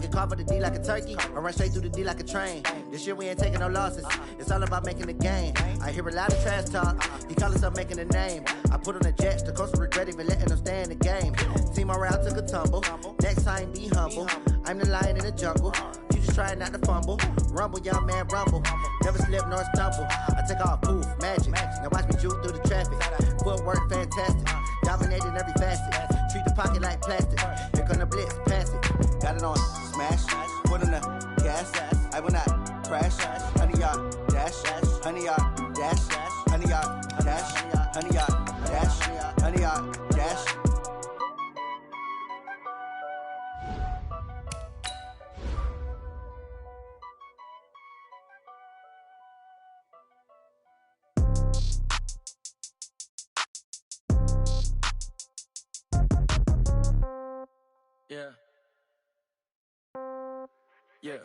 get caught for the D like a turkey, or run straight through the D like a train. This year we ain't taking no losses. It's all about making the game. I hear a lot of trash talk. He call himself making a name. I put on the jets, the coach regret even letting them stay in the game. Team morale took a tumble. Next time be humble. I'm the lion in the jungle. You just trying not to fumble. Rumble, young man, rumble. Never slip nor stumble. I take off, poof, magic. Now watch me juke through the traffic. Footwork fantastic. Dominating every facet. Treat the pocket like plastic. Here come the blitz, pass it. Got it on smash. Put on the gas. I will not crash. Honey yard dash. Honey yard dash. Honey yard dash. Honey yard dash. Honey yard dash. Yeah. Yeah.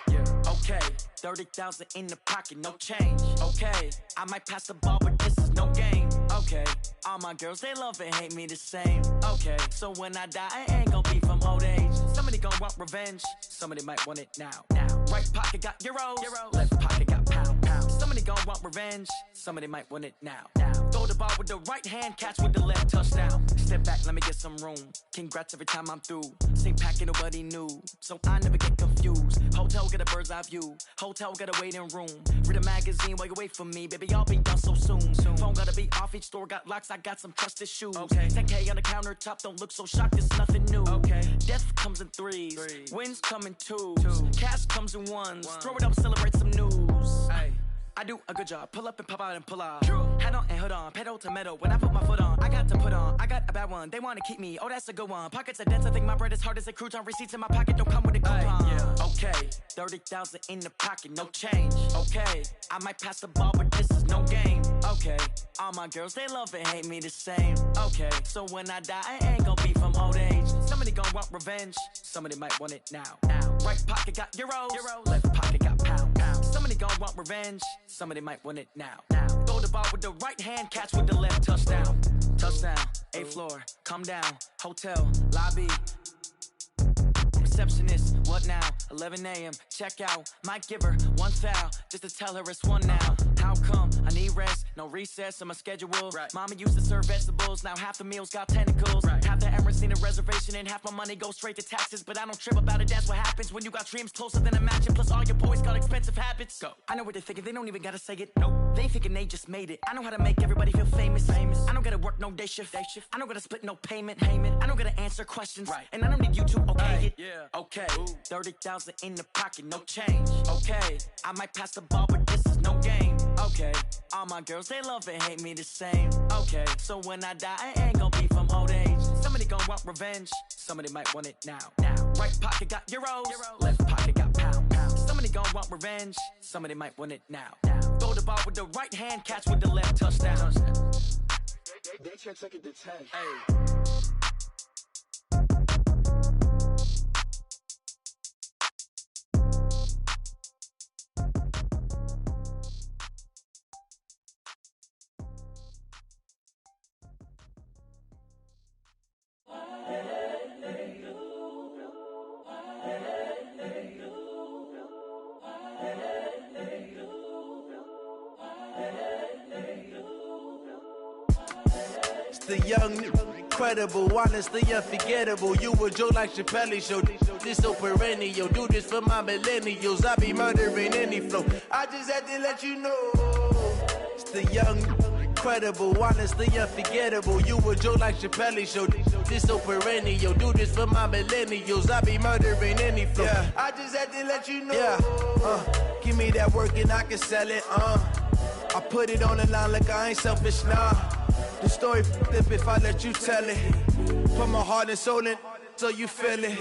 Yeah. Okay. 30,000 in the pocket, no change. Okay. I might pass the ball, but this is no game. Okay. All my girls, they love and hate me the same. Okay. So when I die, I ain't gonna be from old age. Somebody gon' want revenge. Somebody might want it now. Right pocket got euros. Left pocket got pound. Somebody gon' want revenge. Somebody might want it now. Throw the ball with the right hand, catch with the left, touchdown. Step back, let me get some room. Congrats every time I'm through. Same packet, nobody knew, so I never get confused. Hotel get a bird's eye view. Hotel get a waiting room. Read a magazine while you wait for me, baby. I'll be done so soon. Phone gotta be off. Each store got locks. I got some trusted shoes. Okay. 10K on the countertop. Don't look so shocked. It's nothing new. Okay. Death comes in threes. Wins come in twos. Cash comes in ones. Throw it up, celebrate some news. Hey. I do a good job, pull up and pop out and pull out. Head on and hood on, pedal to metal. When I put my foot on, I got to put on. I got a bad one, they want to keep me. Oh, that's a good one. Pockets are dense, I think my bread is hard as a crouton. Receipts in my pocket don't come with a coupon. Yeah. Okay, 30,000 in the pocket, no change. Okay, I might pass the ball, but this is no game. Okay, all my girls, they love and hate me the same. Okay, so when I die, I ain't gonna be from old age. Somebody gon' want revenge, somebody might want it now. Right pocket got euros. Left pocket got pound. Somebody gon' want revenge, somebody might want it now. Throw the ball with the right hand, catch with the left, touchdown. Touchdown, 8th floor, come down, hotel, lobby. Receptionist, what now? 11 a.m., check out. Might give her one foul, just to tell her it's one now. How come? I need rest, no recess in my schedule. Right. Mama used to serve vegetables, now half the meals got tentacles. Right. Half the Emirates need a reservation and half my money goes straight to taxes. But I don't trip about it, that's what happens when you got dreams closer than a matching. Plus all your boys got expensive habits. Go. I know what they're thinking, they don't even gotta say it. Nope. They thinking they just made it. I know how to make everybody feel famous. I don't gotta work no day shift. I don't gotta split no payment. I don't gotta answer questions. Right. And I don't need you to okay it. Yeah. Okay, 30,000 in the pocket, no change. Okay, I might pass the ball, but this is no game. Okay, all my girls, they love and hate me the same. Okay, so when I die, I ain't gonna be from old age. Somebody gon' want revenge, somebody might want it now. Right pocket got euros. Left pocket got pound. Somebody gon' want revenge, somebody might want it now. Throw the ball with the right hand, catch with the left, touchdown. They check it to 10. Hey. The young, incredible, honestly unforgettable. You a joke like Chappelle show. This so perennial. Do this for my millennials. I be murdering any flow. I just had to let you know. It's the young, incredible, honestly unforgettable. You a joke like Chappelle show. This so perennial. Do this for my millennials. I be murdering any flow. Yeah. I just had to let you know. Yeah. Give me that work and I can sell it. I put it on the line like I ain't selfish, nah. The story flip if I let you tell it. Put my heart and soul in so you feel it.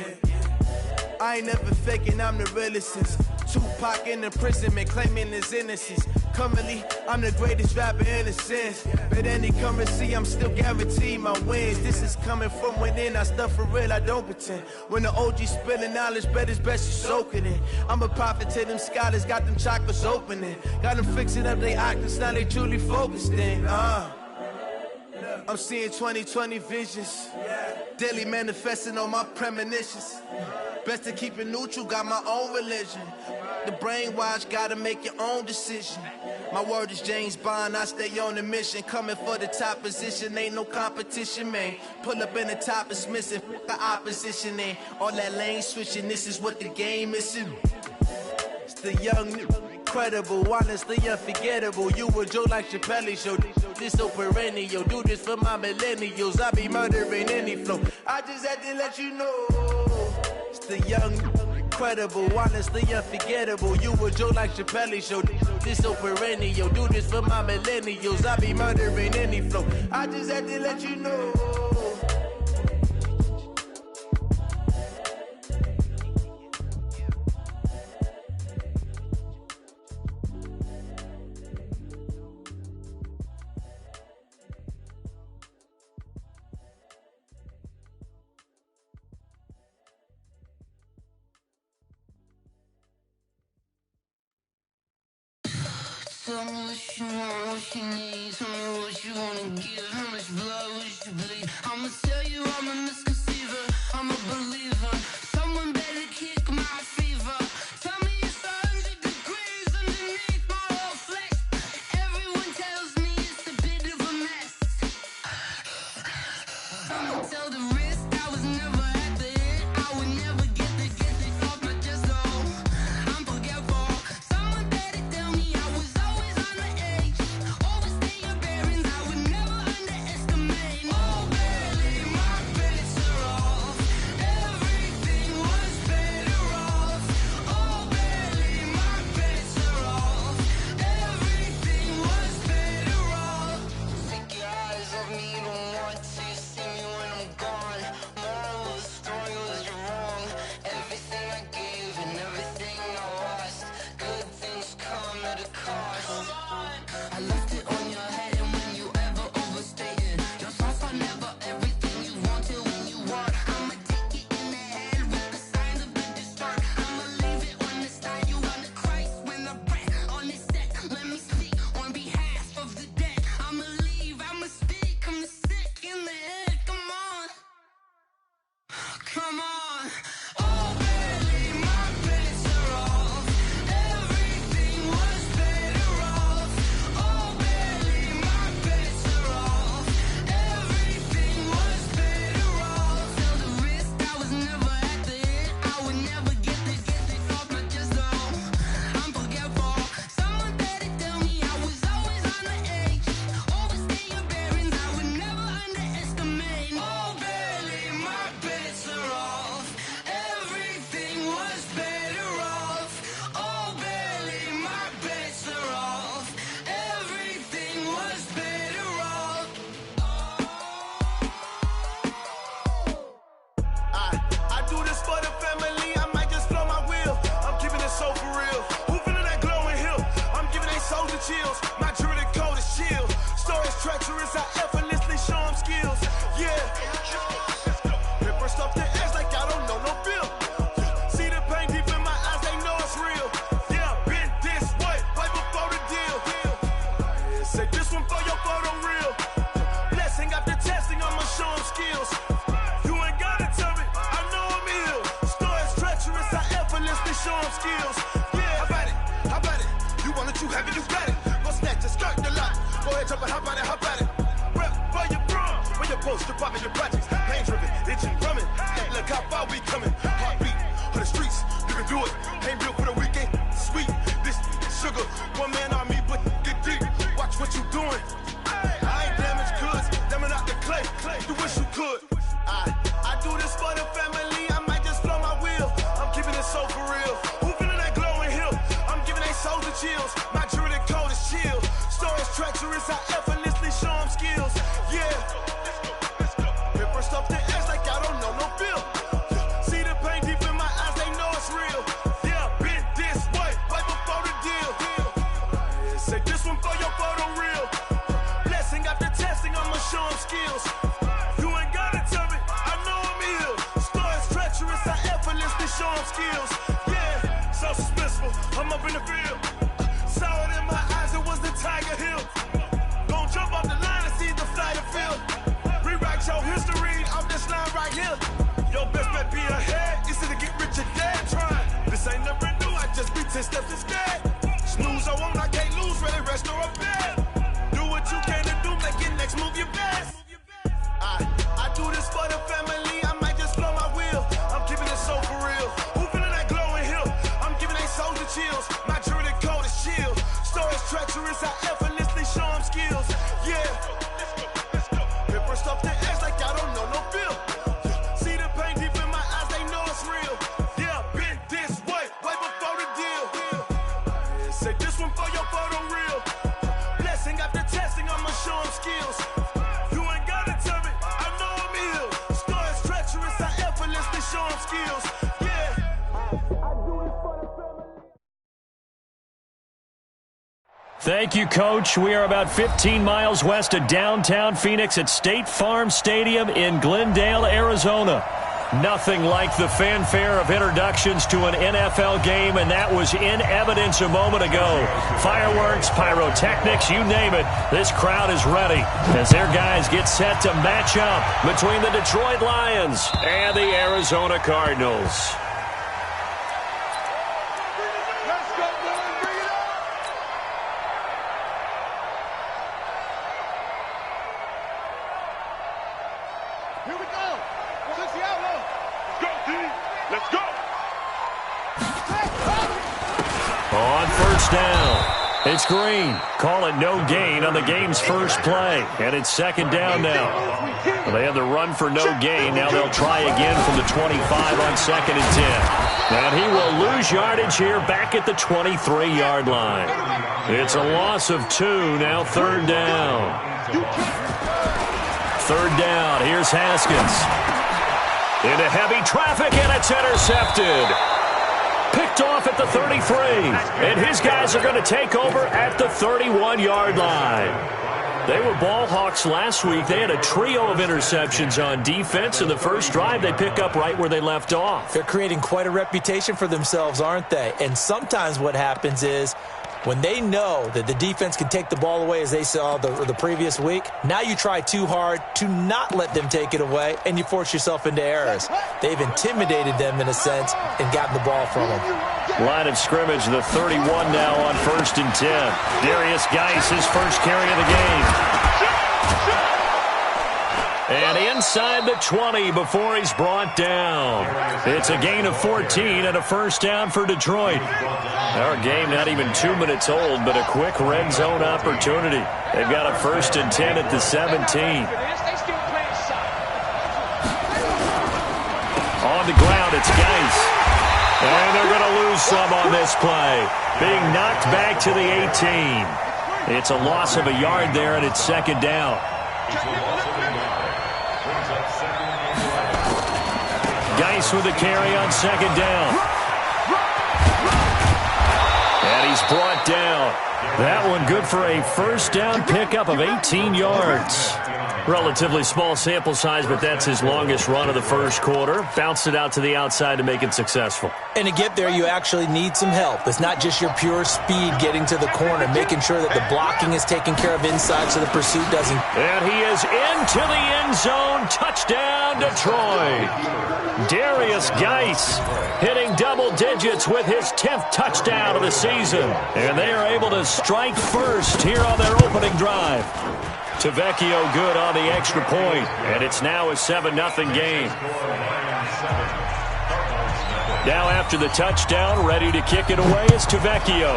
I ain't never faking, I'm the realest since Tupac in imprisonment, claiming his innocence. Currently, I'm the greatest rapper in a sense. But any currency, I'm still guaranteed my wins. This is coming from within, I stuff for real, I don't pretend. When the OG spilling knowledge, bet it's best you soak it in. I'm a prophet to them scholars, got them chakras opening. Got them fixing up they octaves, now they truly focused in. I'm seeing 2020 visions. Daily manifesting on my premonitions. Best to keep it neutral, got my own religion. The brainwash, gotta make your own decision. My word is James Bond, I stay on the mission. Coming for the top position, ain't no competition, man. Pull up in the top, it's missing, the opposition, ain't all that lane switching, this is what the game is. It's the young, incredible, honestly unforgettable. You a Joe like Chappelle show, this so perennial. Do this for my millennials, I be murdering any flow. I just had to let you know. It's the young, incredible, honestly unforgettable. You a Joe like Chappelle show, this so perennial. Do this for my millennials, I be murdering any flow. I just had to let you know. Tell me what you want, what you need. Tell me what you wanna give. How much blood would you bleed? I'ma tell you I'm a misconceiver, I'm a believer. Someone better kick my fever. Tell me it's 100 degrees underneath my whole flesh. Everyone tells me it's a bit of a mess. I'ma tell the risk I was never at the hit. I would never get it off my chest though. I'm forgetful. Someone better tell me I was always on the edge. Overstay your bearings, I would never underestimate. Oh, barely, my bets are off. Everything was better off. Oh, barely, my bets are off. Everything was better off. Take your eyes off me, you don't want to see me when I'm gone. Moral of the story was you're wrong. Everything I gave and everything I lost. Good things come at a cost. I left it on your head, and when you ever overstay it, your thoughts are never everything you wanted when you want. I'ma take it in the head with the signs of the distort. I'ma leave it on the side. You want the Christ when the breath on this set. Let me speak on behalf of the dead. I'ma leave, I'ma speak. I'm the sick in the head. Come on, come on. Oh, barely, my bets are off. Everything was better off. Oh, barely, my bets are off. Everything was better off. Tell the risk I was never at the hit. I would never get it off my chest though. I'm forgetful. Someone better tell me I was always on the edge. Overstay your bearings, I would never underestimate. Oh, barely, my bets are off. Everything was better off. Oh, barely, my bets are off. Everything was better off. I do this for the family, I might just blow my wheel. I'm keeping it so for real. Who feeling that glowing hill? I'm giving they souls the chills. My jewelry code is chill. Stories treacherous, I effortlessly show them skills. Yeah. Paper stuff the edge like I don't know no feel. See the pain deep in my eyes, they know it's real. Yeah, been this way, right before the deal. Say this one for your photo real. Blessing after testing, I'ma show them skills. You ain't gotta tell me, I know I'm ill. Stories treacherous, I effortlessly show them skills. Yeah, how about it? How about it? You want it, you have it, you got it. Go snatch it, skirt the lot. Go ahead, jump it, how about it? How about it? Rep for your brum, for your post, your poppin', your projects. Pain driven, itching, drumming. Look how far we coming. Heartbeat for the streets, you can do it. Ain't built for the weekend, sweet. This sugar, one man army, but get deep. Watch what you doing. I ain't damaged goods, damn out the clay. You wish you could. I do this for the family, I might just blow my wheel. I'm keeping it so for real. Who feeling that glowing hill? I'm giving they souls the chills. My jewelry code is chill. Stories treacherous, I effortlessly show them skills. Yeah. Paper stuff the edge like I don't know no feel. See the pain deep in my eyes, they know it's real. Yeah, been this way, right before the deal. Say this one for your photo real. Blessing after testing, I'ma show them skills. You ain't gotta tell me, I know I'm ill. Stories treacherous, I effortlessly show them skills. Yeah, so suspenseful, I'm up in the field. Saw it in my eyes, it was the Tiger Hill. Gon' jump off the line and see the flight of field. 10 steps instead. Snooze, I won't, I can't lose, ready, rest or a bed. Do what you can to do, make it next move your best. I do this for the family, I might just blow my wheel. I'm keeping it so for real. Who feeling that glowing hill? I'm giving they souls the chills. My jewelry cold is chill. Stories treacherous, I effortlessly show them skills. Yeah. Ripper stuff the edge like I don't know no feel. See the pain deep in my eyes, they know it's real. Yeah, been this way before the deal. Say this one for your photo real. Blessing after testing, I'ma show them skills. You ain't gotta tell me, I know I'm ill. Stories treacherous, I effortlessly show them skills. Yeah. I do this for the family. Thank you, Coach. We are about 15 miles west of downtown Phoenix at State Farm Stadium in Glendale, Arizona. Nothing like the fanfare of introductions to an NFL game, and that was in evidence a moment ago. Fireworks, pyrotechnics, you name it. This crowd is ready as their guys get set to match up between the Detroit Lions and the Arizona Cardinals. Here we go. Let's go, D. Let's go. On first down, it's Green. Call it no gain on the game's first play. And it's second down now. Well, they had the run for no gain. Now they'll try again from the 25 on second and 10. And he will lose yardage here back at the 23-yard line. It's a loss of 2, now third down. Third down, here's Haskins. Into heavy traffic, and it's intercepted. Picked off at the 33, and his guys are going to take over at the 31-yard line. They were ball hawks last week. They had a trio of interceptions on defense. In the first drive, they pick up right where they left off. They're creating quite a reputation for themselves, aren't they? And sometimes what happens is when they know that the defense can take the ball away, as they saw the previous week, now you try too hard to not let them take it away, and you force yourself into errors. They've intimidated them, in a sense, and gotten the ball from them. Line of scrimmage, the 31 now on first and 10. Darius Geis, his first carry of the game. And inside the 20 before he's brought down. It's a gain of 14 and a first down for Detroit. Our game not even 2 minutes old, but a quick red zone opportunity. They've got a first and 10 at the 17. On the ground, it's Geis. And they're going to lose some on this play. Being knocked back to the 18. It's a loss of a yard there, and it's second down. Geis with a carry on second down. And he's brought down. That one good for a first down pickup of 18 yards. Relatively small sample size, but that's his longest run of the first quarter. Bounced it out to the outside to make it successful. And to get there, you actually need some help. It's not just your pure speed getting to the corner, making sure that the blocking is taken care of inside so the pursuit doesn't. And he is into the end zone. Touchdown, Detroit. Darius Geis hitting double digits with his 10th touchdown of the season. And they are able to strike first here on their opening drive. Tavecchio good on the extra point, and it's now a 7-0 game. Now after the touchdown, ready to kick it away is Tavecchio.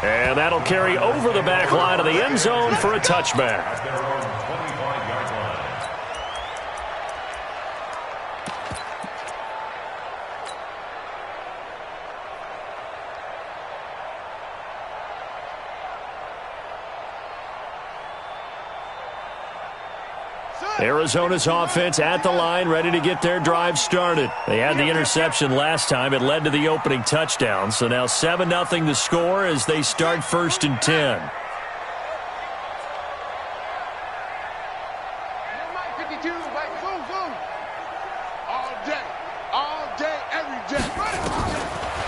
And that'll carry over the back line of the end zone for a touchback. Arizona's offense at the line, ready to get their drive started. They had the interception last time. It led to the opening touchdown. So now 7-0 the score as they start first and 10.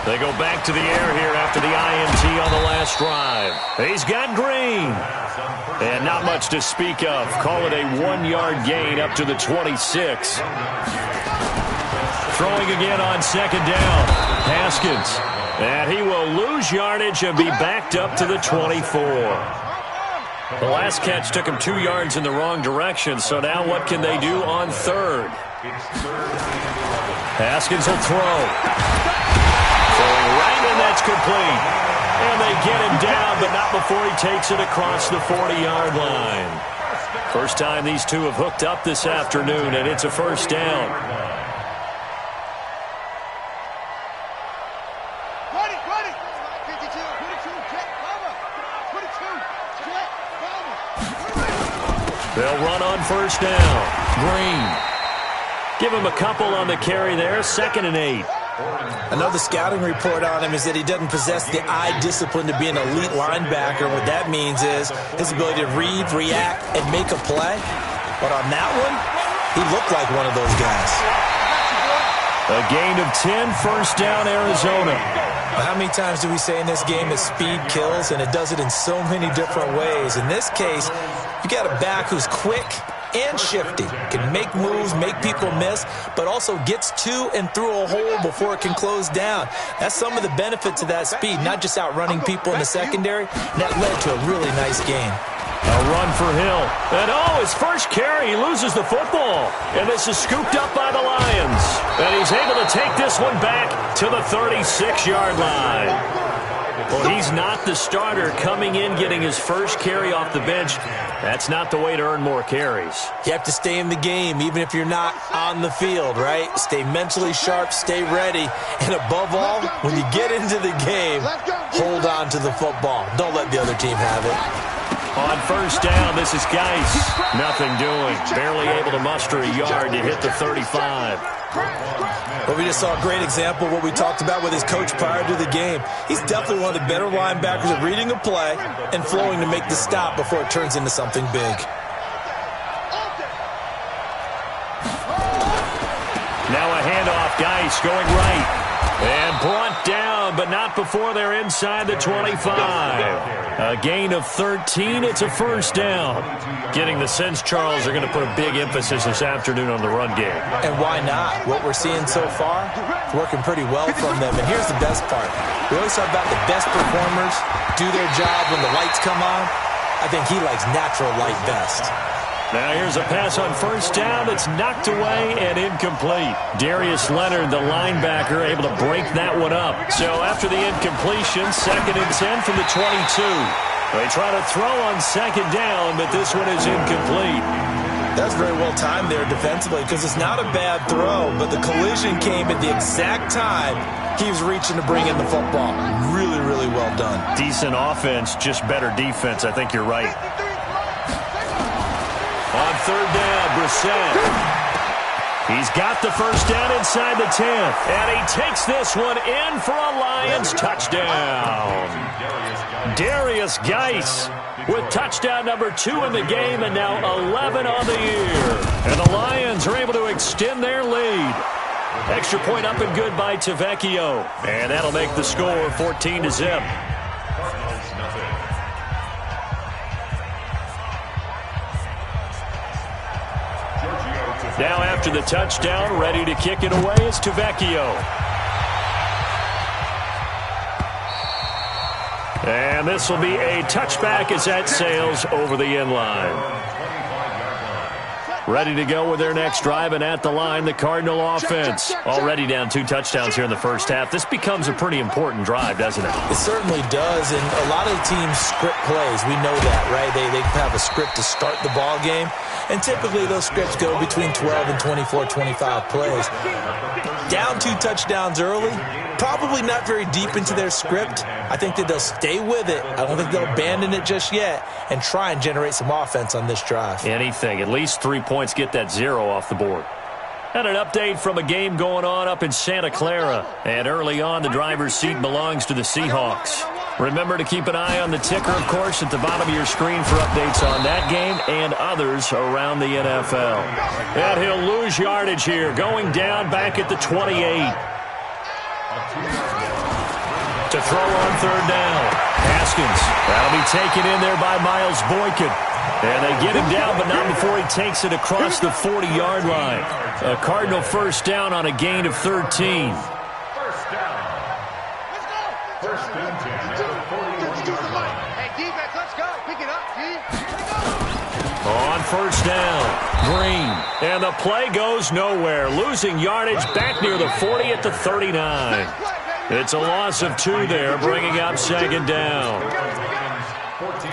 They go back to the air here after the INT on the last drive. He's got Green. And not much to speak of. Call it a 1-yard gain up to the 26. Throwing again on second down. Haskins. And he will lose yardage and be backed up to the 24. The last catch took him 2 yards in the wrong direction, so now what can they do on third? Haskins will throw. Throwing right, and that's complete. And they get him down, but not before he takes it across the 40-yard line. First time these two have hooked up this afternoon, and it's a first down. They'll run on first down. Green. Give him a couple on the carry there. 2nd and 8. Another scouting report on him is that he doesn't possess the eye discipline to be an elite linebacker. What that means is his ability to read, react, and make a play. But on that one, he looked like one of those guys. A gain of 10, first down, Arizona. How many times do we say in this game that speed kills, and it does it in so many different ways? In this case, you got a back who's quick and shifty, can make moves, make people miss, but also gets to and through a hole before it can close down. That's some of the benefits of that speed, not just outrunning people in the secondary. That led to a really nice game. A run for Hill. And his first carry, he loses the football. And this is scooped up by the Lions. And he's able to take this one back to the 36-yard line. Well, he's not the starter coming in, getting his first carry off the bench. That's not the way to earn more carries. You have to stay in the game, even if you're not on the field, right? Stay mentally sharp, stay ready. And above all, when you get into the game, hold on to the football. Don't let the other team have it. On first down, this is Geis. Nothing doing. Barely able to muster a yard to hit the 35. Well, we just saw a great example of what we talked about with his coach prior to the game. He's definitely one of the better linebackers at reading a play and flowing to make the stop before it turns into something big. Now a handoff. Geis going right. And brought down, but not before they're inside the 25. A gain of 13. It's a first down. Getting the sense Charles are going to put a big emphasis this afternoon on the run game. And why not? What we're seeing so far, it's working pretty well from them. And here's the best part. We always talk about the best performers do their job when the lights come on. I think he likes natural light best. Now here's a pass on first down. It's knocked away and incomplete. Darius Leonard, the linebacker, able to break that one up. So after the incompletion, 2nd and 10 from the 22. They try to throw on second down, but this one is incomplete. That's very well timed there defensively because it's not a bad throw, but the collision came at the exact time he was reaching to bring in the football. Really, really well done. Decent offense, just better defense. I think you're right. On third down, Brissett. He's got the first down inside the 10th. And he takes this one in for a Lions touchdown. Darius Geis with touchdown number 2 in the game and now 11 on the year. And the Lions are able to extend their lead. Extra point up and good by Tavecchio. And that'll make the score 14-0. Now after the touchdown, ready to kick it away is Tavecchio. And this will be a touchback as that sails over the end line. Ready to go with their next drive, and at the line, the Cardinal offense. Already down 2 touchdowns here in the first half. This becomes a pretty important drive, doesn't it? It certainly does, and a lot of the teams script plays. We know that, right? They have a script to start the ball game, and typically those scripts go between 12 and 24, 25 plays. Down 2 touchdowns early, probably not very deep into their script. I think that they'll stay with it. I don't think they'll abandon it just yet and try and generate some offense on this drive. Anything. At least 3 points, get that 0 off the board. And an update from a game going on up in Santa Clara. And early on, the driver's seat belongs to the Seahawks. Remember to keep an eye on the ticker, of course, at the bottom of your screen for updates on that game and others around the NFL. And he'll lose yardage here, going down back at the 28. To throw on third down. Haskins. That'll be taken in there by Miles Boykin. And they get him down, but not before he takes it across the 40-yard line. A Cardinal first down on a gain of 13. First down. Let's go. First and 10 at the 40-yard line. Hey, defense, let's go. Pick it up, G. On first down, Green. And the play goes nowhere. Losing yardage back near the 40 at the 39. It's a loss of 2 there, bringing up second down. 14.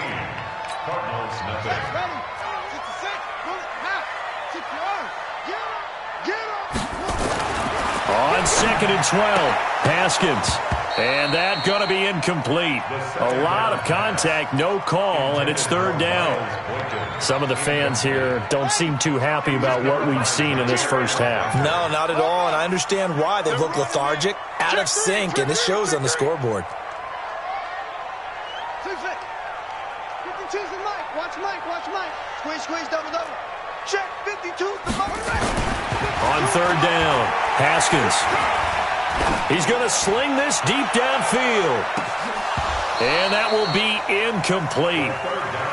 Cardinals, nothing. Ready. 66. Half. 6 yards. Get him. On second and 12, Haskins. And that going to be incomplete. A lot of contact, no call, and it's third down. Some of the fans here don't seem too happy about what we've seen in this first half. No, not at all, and I understand why. They look lethargic, out of sync, and it shows on the scoreboard. 52's the Mike. Watch Mike. Watch Mike. Squeeze, double. Check. 52's the Mike. On third down, Haskins. He's going to sling this deep downfield. And that will be incomplete.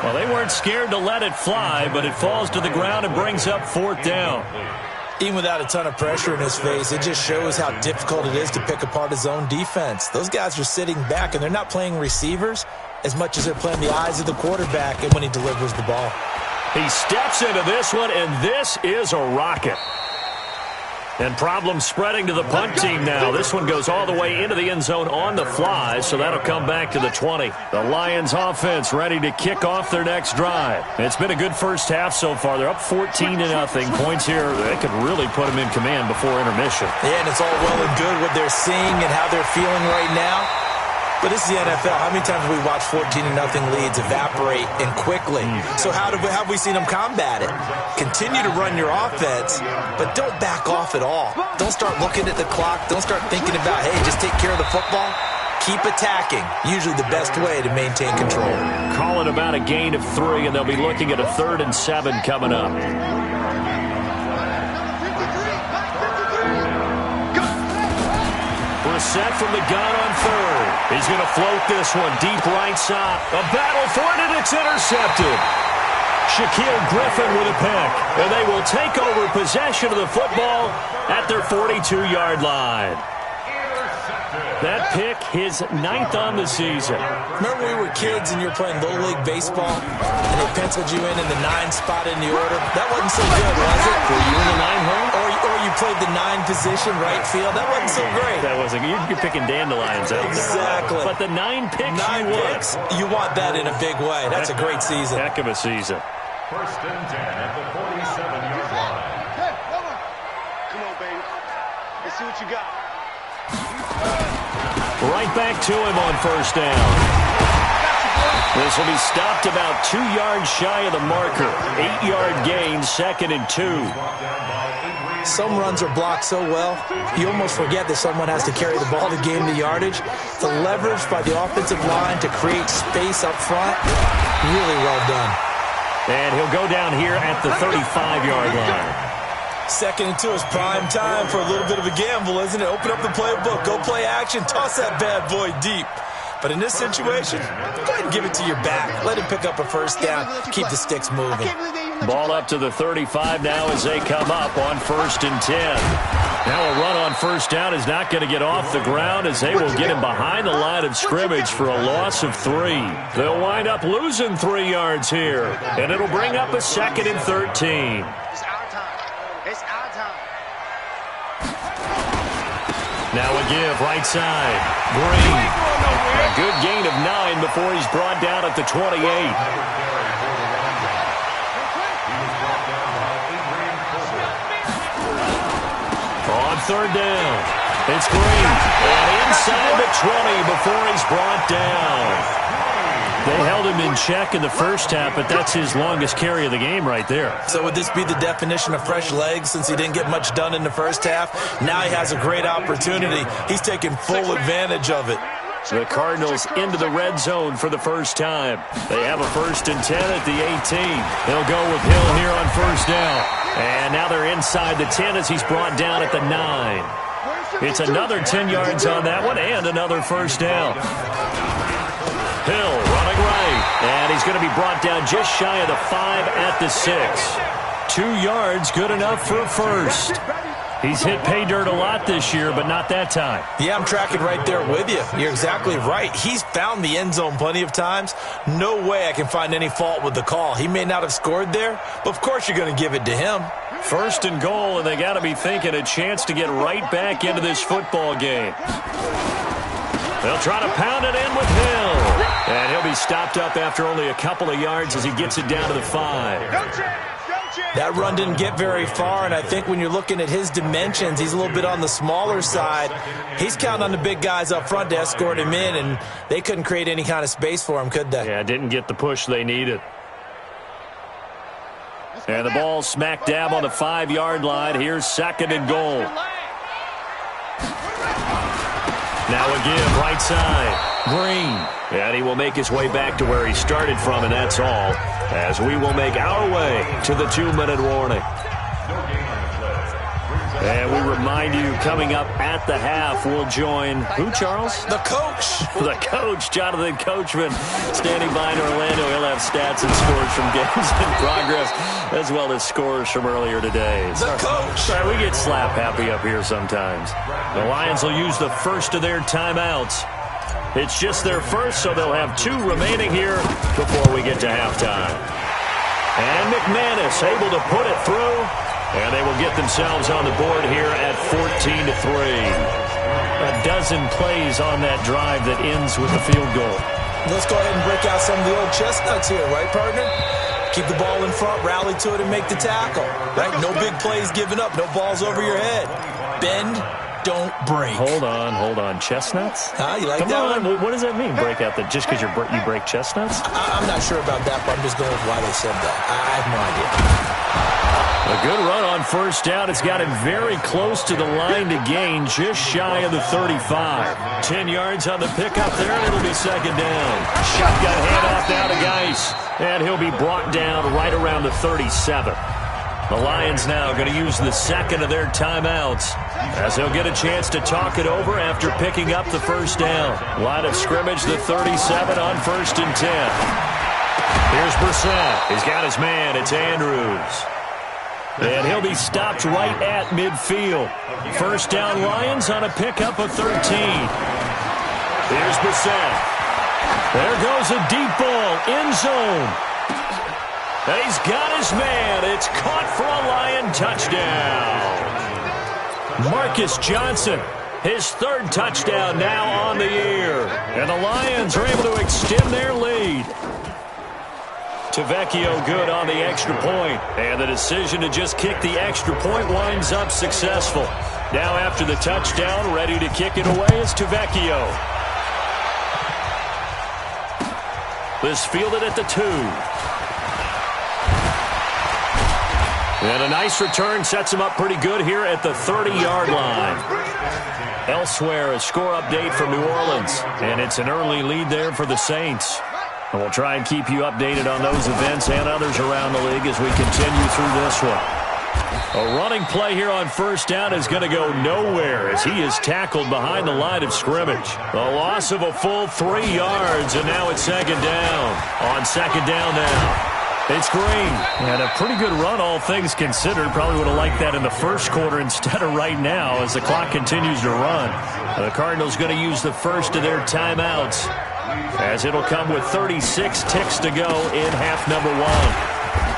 Well, they weren't scared to let it fly, but it falls to the ground and brings up fourth down. Even without a ton of pressure in his face, it just shows how difficult it is to pick apart his own defense. Those guys are sitting back, and they're not playing receivers as much as they're playing the eyes of the quarterback and when he delivers the ball. He steps into this one, and this is a rocket. And problems spreading to the punt team now. This one goes all the way into the end zone on the fly, so that'll come back to the 20. The Lions offense ready to kick off their next drive. It's been a good first half so far. They're up 14-0. Points here, they could really put them in command before intermission. Yeah, and it's all well and good what they're seeing and how they're feeling right now. But this is the NFL. How many times have we watched 14-0 leads evaporate and quickly? So how have we seen them combat it? Continue to run your offense, but don't back off at all. Don't start looking at the clock. Don't start thinking about, hey, just take care of the football. Keep attacking. Usually the best way to maintain control. Call it about a gain of 3, and they'll be looking at a 3rd and 7 coming up. Set from the gun on third. He's going to float this one deep right side. A battle for it, and it's intercepted. Shaquille Griffin with a pick. And they will take over possession of the football at their 42-yard line. That pick, his 9th on the season. Remember when we were kids and you were playing Little League Baseball and they penciled you in the 9 spot in the order? That wasn't so good, was it? Were you in the 9 hole? Or you played the 9 position right field? That wasn't so great. That wasn't. You're picking dandelions out there. Exactly. But the 9 picks, 9 picks, you want that in a big way. That's a great season. Heck of a season. First and 10 at the 47-yard line. Hey, come on, baby. Let's see what you got. Right back to him on first down. This will be stopped about 2 yards shy of the marker. 8-yard gain, 2nd and 2. Some runs are blocked so well, you almost forget that someone has to carry the ball to gain the yardage. The leverage by the offensive line to create space up front, really well done. And he'll go down here at the 35-yard line. 2nd and 2 is prime time for a little bit of a gamble, isn't it? Open up the playbook, go play action, toss that bad boy deep. But in this situation, go ahead and give it to your back. Let him pick up a first down, keep the sticks moving. Ball up to the 35 now as they come up on 1st and 10. Now a run on first down is not going to get off the ground as they will get him behind the line of scrimmage for a loss of 3. They'll wind up losing 3 yards here, and it'll bring up a 2nd and 13. It's our time. Now a give, right side. Green. A good gain of 9 before he's brought down at the 28. On third down, it's Green. And inside the 20 before he's brought down. They held him in check in the first half, but that's his longest carry of the game right there. So would this be the definition of fresh legs since he didn't get much done in the first half? Now he has a great opportunity. He's taking full advantage of it. The Cardinals into the red zone for the first time. They have a 1st and 10 at the 18. They'll go with Hill here on first down. And now they're inside the 10 as he's brought down at the 9. It's another 10 yards on that one and another first down. Hill running right. And he's going to be brought down just shy of the 5 at the 6. 2 yards, good enough for a first. He's hit pay dirt a lot this year, but not that time. Yeah, I'm tracking right there with you. You're exactly right. He's found the end zone plenty of times. No way I can find any fault with the call. He may not have scored there, but of course you're going to give it to him. First and goal, and they got to be thinking a chance to get right back into this football game. They'll try to pound it in with Hill. And he'll be stopped up after only a couple of yards as he gets it down to the 5. That run didn't get very far, and I think when you're looking at his dimensions, he's a little bit on the smaller side. He's counting on the big guys up front to escort him in, and they couldn't create any kind of space for him, could they? Yeah, didn't get the push they needed. And the ball smack dab on the 5-yard line. Here's second and goal. Now a give, right side. Green. And he will make his way back to where he started from, and that's all, as we will make our way to the 2-minute warning. And we remind you, coming up at the half, we'll join who, Charles? The coach. The coach, Jonathan Coachman, standing by in Orlando. He'll have stats and scores from games in progress, as well as scores from earlier today. The coach. Sorry, we get slap happy up here sometimes. The Lions will use the first of their timeouts. It's just their first, so they'll have 2 remaining here before we get to halftime. And McManus able to put it through, and they will get themselves on the board here at 14-3. A dozen plays on that drive that ends with the field goal. Let's go ahead and break out some of the old chestnuts here, right, partner? Keep the ball in front, rally to it, and make the tackle. Right? No big plays given up, no balls over your head. Bend, don't break. Hold on. Chestnuts? You like Come that on. one? What does that mean, break out? That just because you break chestnuts? I'm not sure about that, but I'm just going with why they said that. I have no idea. A good run on first down. It's got him very close to the line to gain, just shy of the 35. 10 yards on the pickup there, and it'll be second down. Shotgun handoff now to Geis, and he'll be brought down right around the 37. The Lions now going to use the second of their timeouts, as they'll get a chance to talk it over after picking up the first down. Line of scrimmage, the 37 on 1st and 10. Here's Brissett. He's got his man. It's Andrews. And he'll be stopped right at midfield. First down Lions on a pickup of 13. Here's Brissett. There goes a deep ball, end zone. And he's got his man. It's caught for a Lion touchdown. Marcus Johnson, his 3rd touchdown now on the year. And the Lions are able to extend their lead. Tavecchio good on the extra point. And the decision to just kick the extra point winds up successful. Now after the touchdown, ready to kick it away is Tavecchio. This fielded at the 2. And a nice return sets him up pretty good here at the 30-yard line. Elsewhere, a score update from New Orleans. And it's an early lead there for the Saints. And we'll try and keep you updated on those events and others around the league as we continue through this one. A running play here on first down is going to go nowhere as he is tackled behind the line of scrimmage. A loss of a full 3 yards, and now it's second down. On second down now, it's Green. And a pretty good run, all things considered. Probably would have liked that in the first quarter instead of right now as the clock continues to run. The Cardinals going to use the first of their timeouts, as it'll come with 36 ticks to go in half number 1.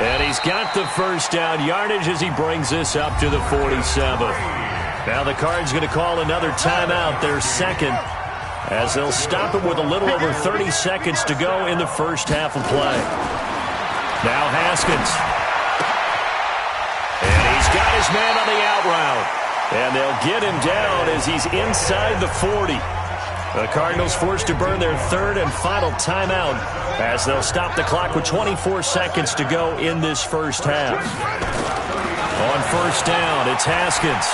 And he's got the first down yardage as he brings this up to the 47. Now the Cards going to call another timeout, their second, as they'll stop it with a little over 30 seconds to go in the first half of play. Now Haskins. And he's got his man on the out route. And they'll get him down as he's inside the 40. The Cardinals forced to burn their 3rd and final timeout as they'll stop the clock with 24 seconds to go in this first half. On first down, it's Haskins.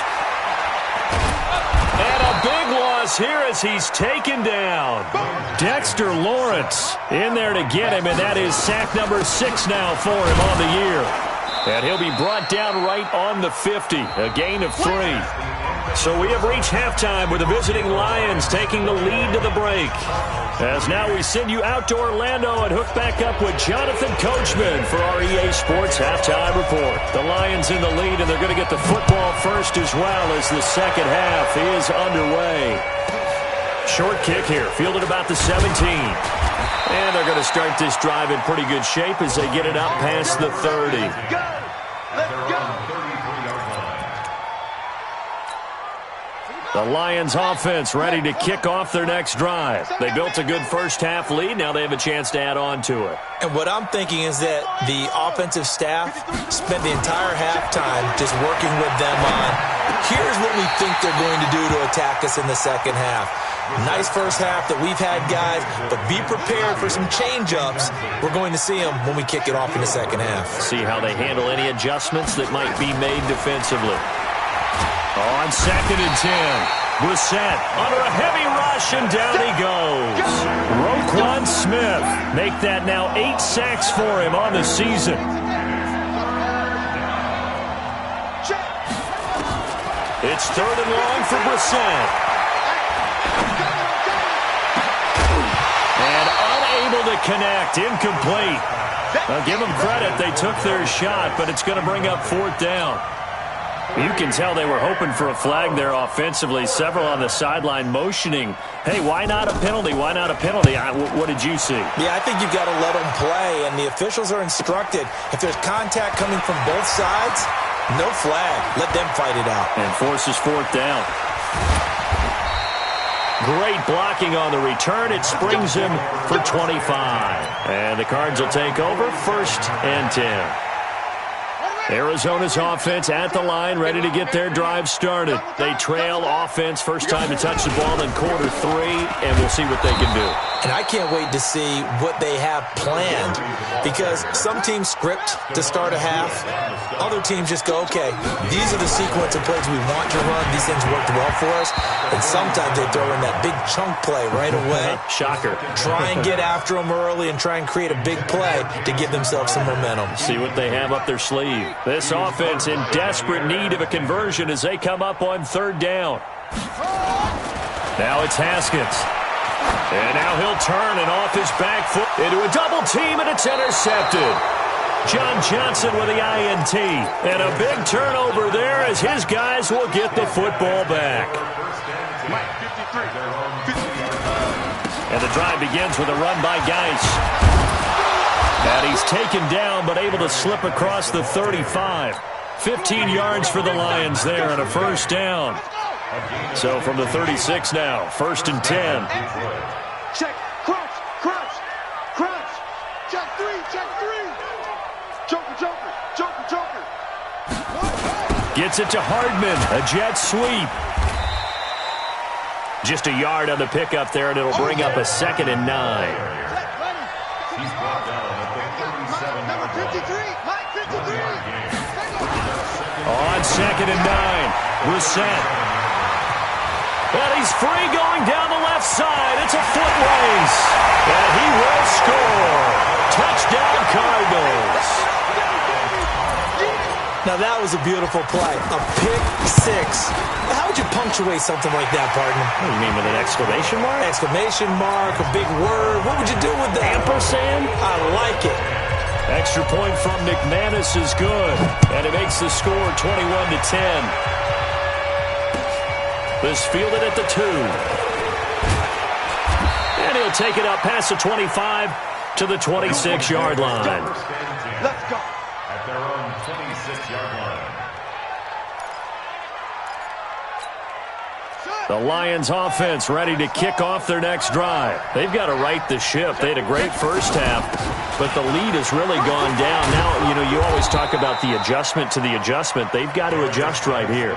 And a big loss here as he's taken down. Dexter Lawrence in there to get him, and that is sack number 6 now for him on the year. And he'll be brought down right on the 50, a gain of 3. So we have reached halftime with the visiting Lions taking the lead to the break. As now we send you out to Orlando and hook back up with Jonathan Coachman for our EA Sports Halftime Report. The Lions in the lead, and they're going to get the football first as well as the second half is underway. Short kick here, fielded about the 17. And they're going to start this drive in pretty good shape as they get it up past the 30. Let's go. The Lions offense ready to kick off their next drive. They built a good first half lead. Now they have a chance to add on to it. And what I'm thinking is that the offensive staff spent the entire halftime just working with them on, here's what we think they're going to do to attack us in the second half. Nice first half that we've had, guys, but be prepared for some change-ups. We're going to see them when we kick it off in the second half. See how they handle any adjustments that might be made defensively. On 2nd and 10, Brissett under a heavy rush, and down he goes. Roquan Smith make that now 8 sacks for him on the season. It's 3rd and long for Brissett. And unable to connect, incomplete. I'll give them credit, they took their shot, but it's going to bring up 4th down. You can tell they were hoping for a flag there offensively. Several on the sideline motioning, hey, why not a penalty? Why not a penalty? What did you see? Yeah, I think you've got to let them play, and the officials are instructed. If there's contact coming from both sides, no flag. Let them fight it out. And forces 4th down. Great blocking on the return. It springs him for 25. And the Cards will take over 1st and 10. Arizona's offense at the line, ready to get their drive started. They trail offense, first time to touch the ball in quarter 3, and we'll see what they can do. And I can't wait to see what they have planned, because some teams script to start a half. Other teams just go, okay, these are the sequence of plays we want to run. These things worked well for us. And sometimes they throw in that big chunk play right away. Shocker. Try and get after them early and try and create a big play to give themselves some momentum. See what they have up their sleeve. This offense in desperate need of a conversion as they come up on 3rd down. Now it's Haskins. And now he'll turn and off his back foot into a double team, and it's intercepted. John Johnson with the INT. And a big turnover there as his guys will get the football back. And the drive begins with a run by Geis. And he's taken down but able to slip across the 35. 15 yards for the Lions there and a 1st down. So from the 36 now, 1st and 10. Check, crunch, crunch, crunch. Check 3, check 3. Joker, joker, joker, joker. Gets it to Hardman, a jet sweep. Just a yard on the pickup there, and it'll bring up a 2nd and 9. He's brought down at the 37-yard line. 53, Mike 53. On 2nd and 9, Brissett. And he's free going down the left side. It's a foot race. And he will score. Touchdown, Cardinals. Now that was a beautiful play. A pick 6. How would you punctuate something like that, partner? What do you mean, with an exclamation mark? Exclamation mark, a big word. What would you do with that? Ampersand? I like it. Extra point from McManus is good. And it makes the score 21-10. This fielded at the 2. And he'll take it up past the 25 to the 26-yard line. Let's go. At their own 26-yard line. The Lions offense ready to kick off their next drive. They've got to right the ship. They had a great first half, but the lead has really gone down. Now, you always talk about the adjustment to the adjustment. They've got to adjust right here.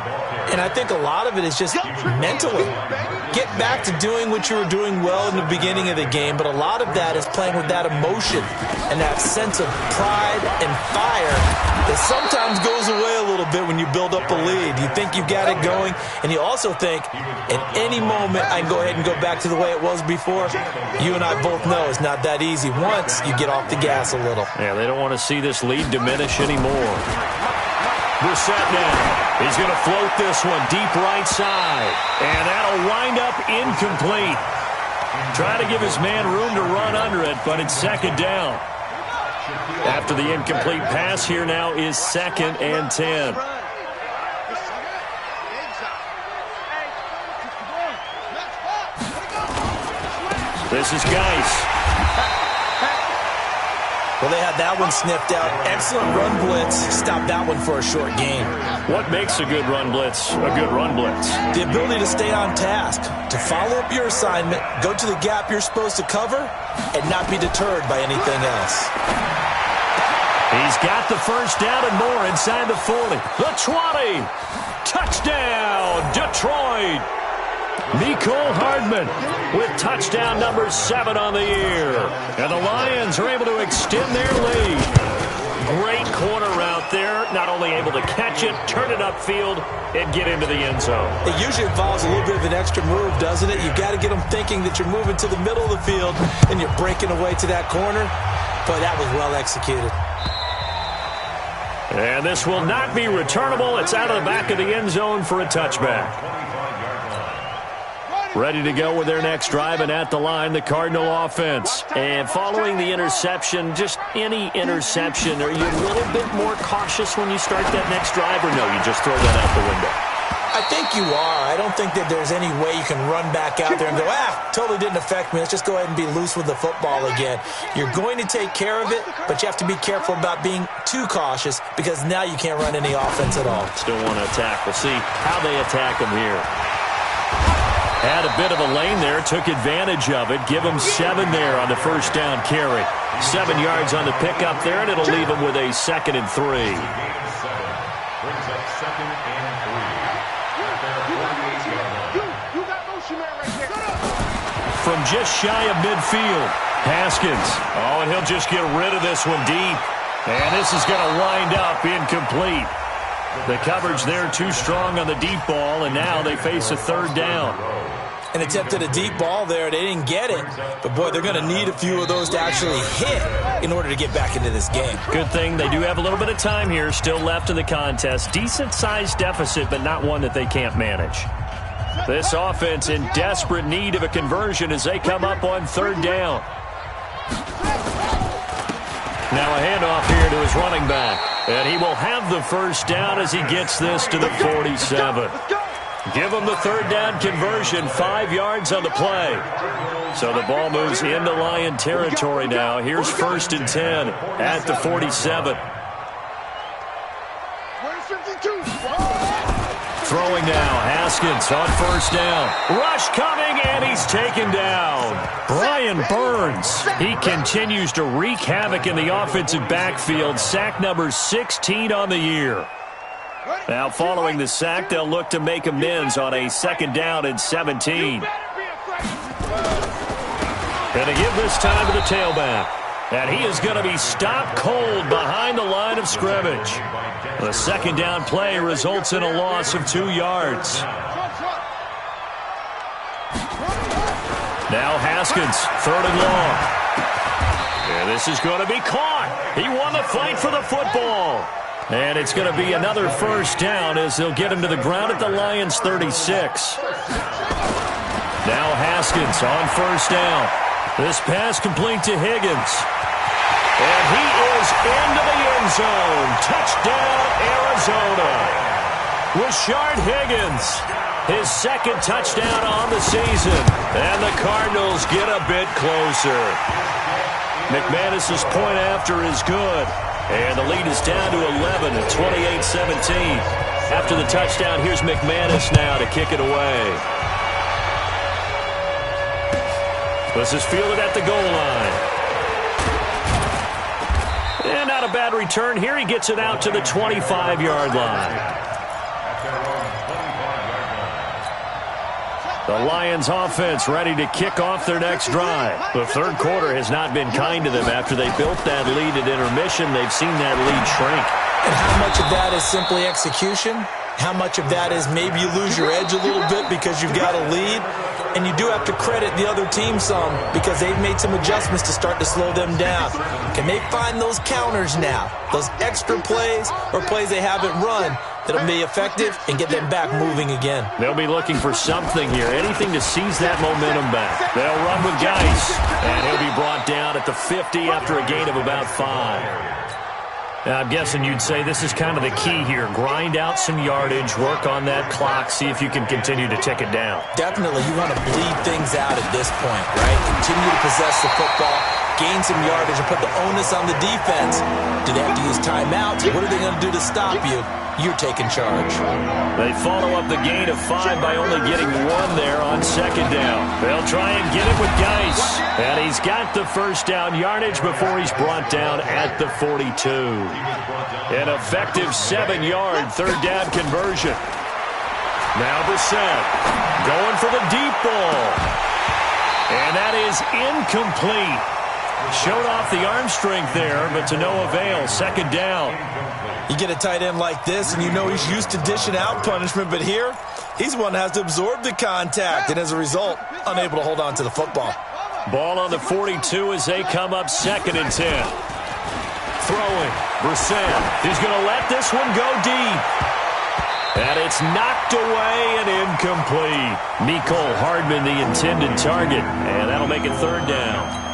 And I think a lot of it is just mentally. Get back to doing what you were doing well in the beginning of the game, but a lot of that is playing with that emotion and that sense of pride and fire that sometimes goes away a little bit when you build up a lead. You think you've got it going, and you also think, at any moment, I can go ahead and go back to the way it was before. You and I both know it's not that easy once you get off the gas a little. Yeah, they don't want to see this lead diminish anymore. Brissett now. He's going to float this one deep right side. And that'll wind up incomplete. Trying to give his man room to run under it, but it's second down. After the incomplete pass, here now is 2nd and 10. This is Geis. Well, they had that one sniffed out. Excellent run blitz. Stop that one for a short gain. What makes a good run blitz a good run blitz? The ability to stay on task, to follow up your assignment, go to the gap you're supposed to cover, and not be deterred by anything else. He's got the first down and more inside the 40. The 20. Touchdown, Detroit. Mecole Hardman with touchdown number 7 on the year. And the Lions are able to extend their lead. Great corner route there. Not only able to catch it, turn it upfield, and get into the end zone. It usually involves a little bit of an extra move, doesn't it? You've got to get them thinking that you're moving to the middle of the field and you're breaking away to that corner. Boy, that was well executed. And this will not be returnable. It's out of the back of the end zone for a touchback. Ready to go with their next drive, and at the line, the Cardinal offense. And following the interception, just any interception, are you a little bit more cautious when you start that next drive, or no, you just throw that out the window? I think you are. I don't think that there's any way you can run back out there and go, totally didn't affect me. Let's just go ahead and be loose with the football again. You're going to take care of it, but you have to be careful about being too cautious because now you can't run any offense at all. Still want to attack. We'll see how they attack them here. Had a bit of a lane there, took advantage of it. Give him 7 there on the first down carry. 7 yards on the pickup there, and it'll leave him with a 2nd and 3. Brings up 2nd and 3. From just shy of midfield, Haskins. Oh, and he'll just get rid of this one deep. And this is going to wind up incomplete. The coverage there too strong on the deep ball, and now they face a 3rd down. And attempted a deep ball there. They didn't get it. But, boy, they're going to need a few of those to actually hit in order to get back into this game. Good thing they do have a little bit of time here still left in the contest. Decent-sized deficit, but not one that they can't manage. This offense in desperate need of a conversion as they come up on 3rd down. Now a handoff here to his running back. And he will have the first down as he gets this to the 47. Give him the 3rd down conversion, 5 yards on the play. So the ball moves into Lion territory now. Here's 1st and 10 at the 47. Throwing now, Haskins on 1st down. Rush coming, and he's taken down. Brian Burns, he continues to wreak havoc in the offensive backfield. Sack number 16 on the year. Now following the sack, they'll look to make amends on a 2nd down and 17. Going to give this time to the tailback. And he is going to be stopped cold behind the line of scrimmage. The 2nd down play results in a loss of 2 yards. Now Haskins, 3rd and long. And this is going to be caught. He won the fight for the football. And it's going to be another first down as they'll get him to the ground at the Lions' 36. Now Haskins on 1st down. This pass complete to Higgins. And he is into the end zone. Touchdown, Arizona. Rashard Higgins, his 2nd touchdown on the season. And the Cardinals get a bit closer. McManus's point after is good. And the lead is down to 11 at 28-17. After the touchdown, here's McManus now to kick it away. This is fielded at the goal line. And not a bad return here. He gets it out to the 25-yard line. The Lions offense ready to kick off their next drive. The 3rd quarter has not been kind to them. After they built that lead at intermission, they've seen that lead shrink. And how much of that is simply execution? How much of that is maybe you lose your edge a little bit because you've got a lead? And you do have to credit the other team some because they've made some adjustments to start to slow them down. Can they find those counters now? Those extra plays or plays they haven't run that'll be effective and get them back moving again. They'll be looking for something here, anything to seize that momentum back. They'll run with Geis, and he'll be brought down at the 50 after a gain of about 5. Now, I'm guessing you'd say this is kind of the key here. Grind out some yardage, work on that clock, see if you can continue to tick it down. Definitely, you want to bleed things out at this point, right? Continue to possess the football, gain some yardage, and put the onus on the defense. Do they have to use timeouts? What are they going to do to stop you? You're taking charge. They follow up the gain of 5 by only getting 1 there on second down. They'll try and get it with Geis. And he's got the first down yardage before he's brought down at the 42. An effective 7-yard third down conversion. Now Brissett going for the deep ball. And that is incomplete. Showed off the arm strength there, but to no avail. Second down. You get a tight end like this, and you know he's used to dishing out punishment, but here, he's one that has to absorb the contact, and as a result, unable to hold on to the football. Ball on the 42 as they come up 2nd and 10. Throwing. Brissett. He's going to let this one go deep. And it's knocked away and incomplete. Mecole Hardman, the intended target, and that'll make it 3rd down.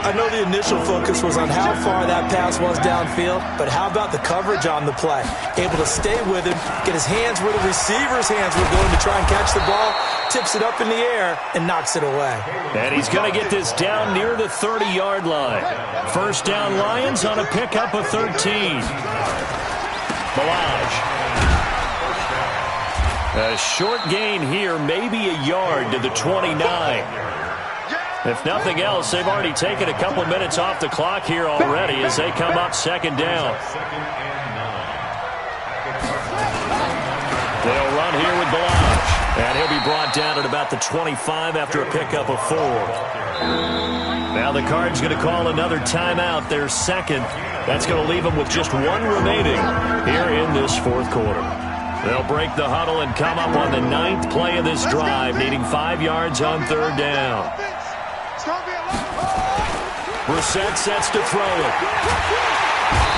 I know the initial focus was on how far that pass was downfield, but how about the coverage on the play? Able to stay with him, get his hands where the receiver's hands were going to try and catch the ball, tips it up in the air, and knocks it away. And he's going to get this down near the 30-yard line. First down Lions on a pickup of 13. Ballage. A short gain here, maybe a yard to the 29. If nothing else, they've already taken a couple minutes off the clock here already as they come up 2nd down. They'll run here with Ballage. And he'll be brought down at about the 25 after a pickup of 4. Now the Cards going to call another timeout, their 2nd. That's going to leave them with just 1 remaining here in this 4th quarter. They'll break the huddle and come up on the 9th play of this drive, needing 5 yards on 3rd down. Brissett sets to throw it.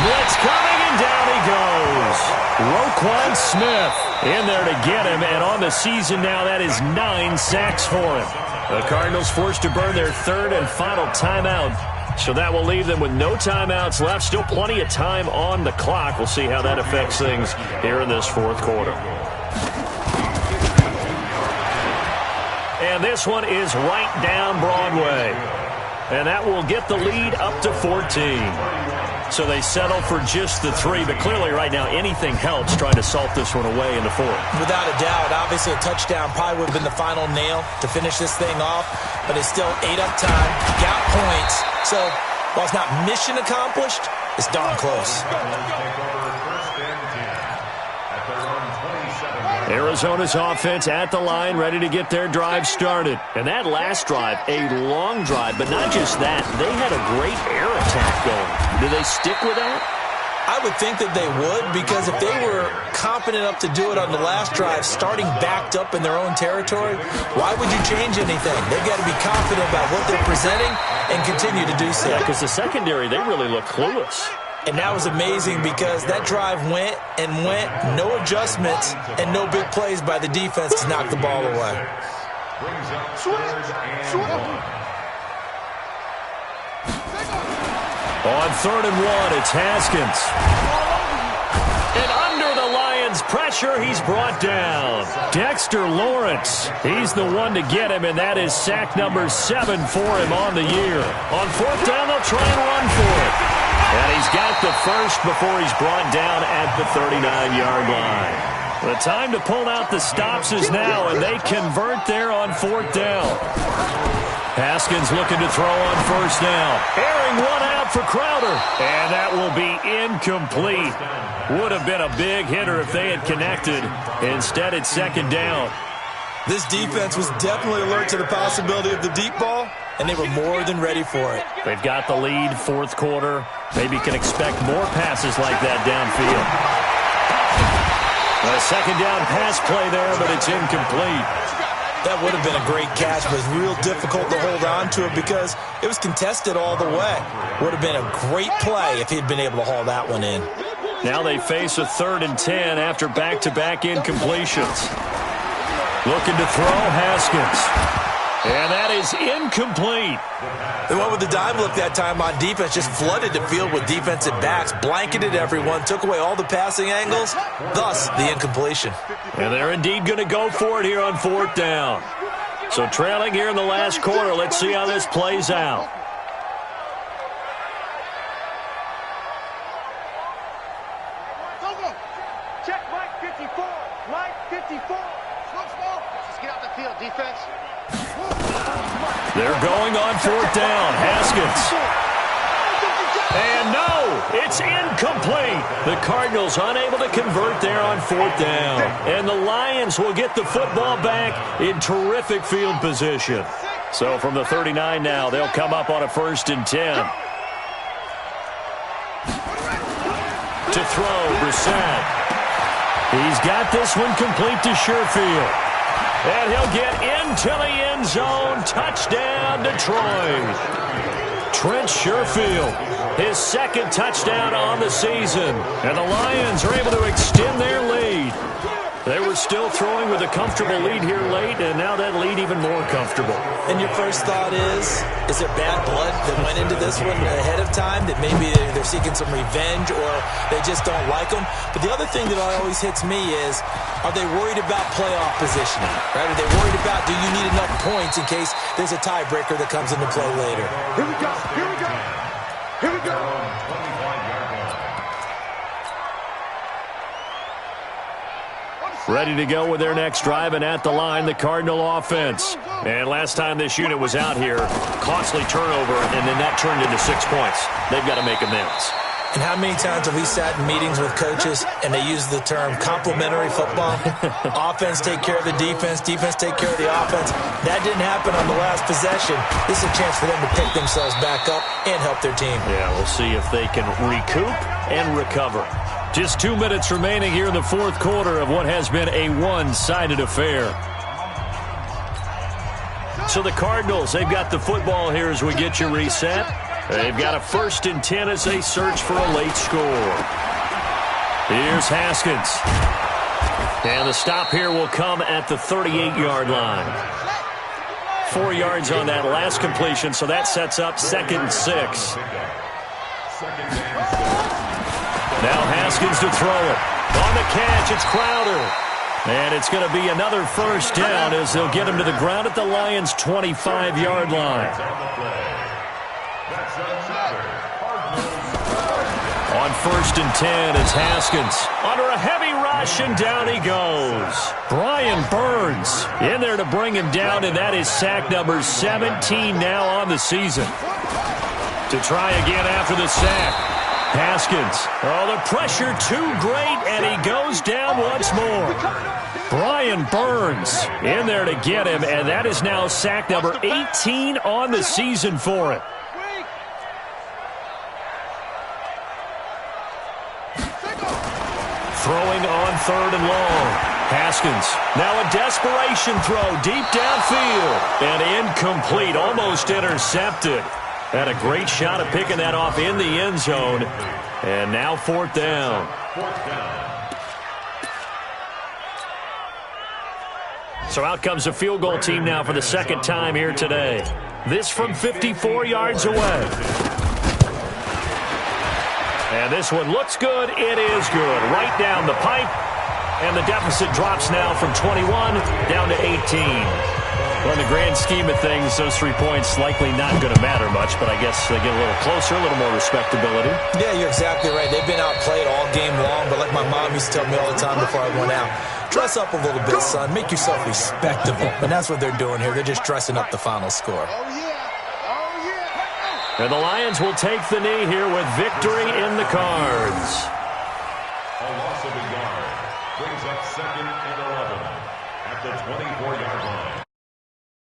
Blitz coming, and down he goes. Roquan Smith in there to get him, and on the season now, that is 9 sacks for him. The Cardinals forced to burn their 3rd and final timeout, so that will leave them with no timeouts left. Still plenty of time on the clock. We'll see how that affects things here in this 4th quarter. And this one is right down Broadway. And that will get the lead up to 14. So they settle for just the 3, but clearly right now anything helps trying to salt this one away in the 4th. Without a doubt, obviously a touchdown probably would have been the final nail to finish this thing off, but it's still 8 up time, got points. So while it's not mission accomplished, it's darn close. Arizona's offense at the line, ready to get their drive started. And that last drive, a long drive, but not just that. They had a great air attack going. Do they stick with that? I would think that they would, because if they were confident enough to do it on the last drive, starting backed up in their own territory, why would you change anything? They've got to be confident about what they're presenting and continue to do so. Yeah, because the secondary, they really look clueless. And that was amazing because that drive went and went, no adjustments, and no big plays by the defense to knock the ball away. On 3rd and 1, it's Haskins. And under the Lions' pressure, he's brought down. Dexter Lawrence, he's the one to get him, and that is sack number 7 for him on the year. On 4th down, they'll try and run for it. And he's got the first before he's brought down at the 39-yard line. The time to pull out the stops is now, and they convert there on 4th down. Haskins looking to throw on 1st down. Airing one out for Crowder. And that will be incomplete. Would have been a big hitter if they had connected. Instead, it's 2nd down. This defense was definitely alert to the possibility of the deep ball, and they were more than ready for it. They've got the lead, 4th quarter. Maybe can expect more passes like that downfield. A 2nd down pass play there, but it's incomplete. That would have been a great catch, but it's real difficult to hold on to it because it was contested all the way. Would have been a great play if he'd been able to haul that one in. Now they face a 3rd and 10 after back-to-back incompletions. Looking to throw, Haskins. And that is incomplete. They went with the dime look that time on defense, just flooded the field with defensive backs, blanketed everyone, took away all the passing angles, thus the incompletion. And they're indeed going to go for it here on 4th down. So trailing here in the last quarter, let's see how this plays out. Check Mike 54. Mike 54. Just get out the field, defense. They're going on 4th down. Haskins. And no, it's incomplete. The Cardinals unable to convert there on 4th down. And the Lions will get the football back in terrific field position. So from the 39 now, they'll come up on a 1st and 10. To throw, Brissett. He's got this one complete to Sherfield. And he'll get into the end zone. Touchdown, Detroit. Trent Sherfield, his 2nd touchdown on the season. And the Lions are able to extend their lead. They were still throwing with a comfortable lead here late, and now that lead even more comfortable. And your first thought is there bad blood that went into this one ahead of time, that maybe they're seeking some revenge or they just don't like them? But the other thing that always hits me is, are they worried about playoff positioning? Right? Are they worried about, do you need enough points in case there's a tiebreaker that comes into play later? Here we go. Here we go. Here we go. Ready to go with their next drive, and at the line, the Cardinal offense. And last time this unit was out here, costly turnover, and then that turned into 6 points. They've got to make amends. And how many times have we sat in meetings with coaches and they use the term complementary football? Offense take care of the defense, defense take care of the offense. That didn't happen on the last possession. This is a chance for them to pick themselves back up and help their team. Yeah, we'll see if they can recoup and recover. Just 2 minutes remaining here in the 4th quarter of what has been a one-sided affair. So the Cardinals, they've got the football here as we get you reset. They've got a 1st and 10 as they search for a late score. Here's Haskins. And the stop here will come at the 38-yard line. 4 yards on that last completion, so that sets up 2nd and 6. Now Haskins to throw it. On the catch, it's Crowder. And it's going to be another 1st down as they'll get him to the ground at the Lions' 25-yard line. On 1st and 10, it's Haskins. Under a heavy rush, and down he goes. Brian Burns in there to bring him down, and that is sack number 17 now on the season. To try again after the sack. Haskins. Oh, the pressure too great, and he goes down once more. Brian Burns in there to get him, and that is now sack number 18 on the season for him. Throwing on 3rd and long. Haskins. Now a desperation throw deep downfield. And incomplete. Almost intercepted. Had a great shot at picking that off in the end zone. And now 4th down. So out comes the field goal team now for the 2nd time here today. This from 54 yards away. And this one looks good. It is good. Right down the pipe. And the deficit drops now from 21 down to 18. Well, in the grand scheme of things, those 3 points likely not going to matter much, but I guess they get a little closer, a little more respectability. Yeah, you're exactly right. They've been outplayed all game long, but like my mom used to tell me all the time before I went out, dress up a little bit, son. Make yourself respectable. And that's what they're doing here. They're just dressing up the final score. And the Lions will take the knee here with victory in the cards. A loss of a yard brings up 2nd and 11 at the 24-yard line.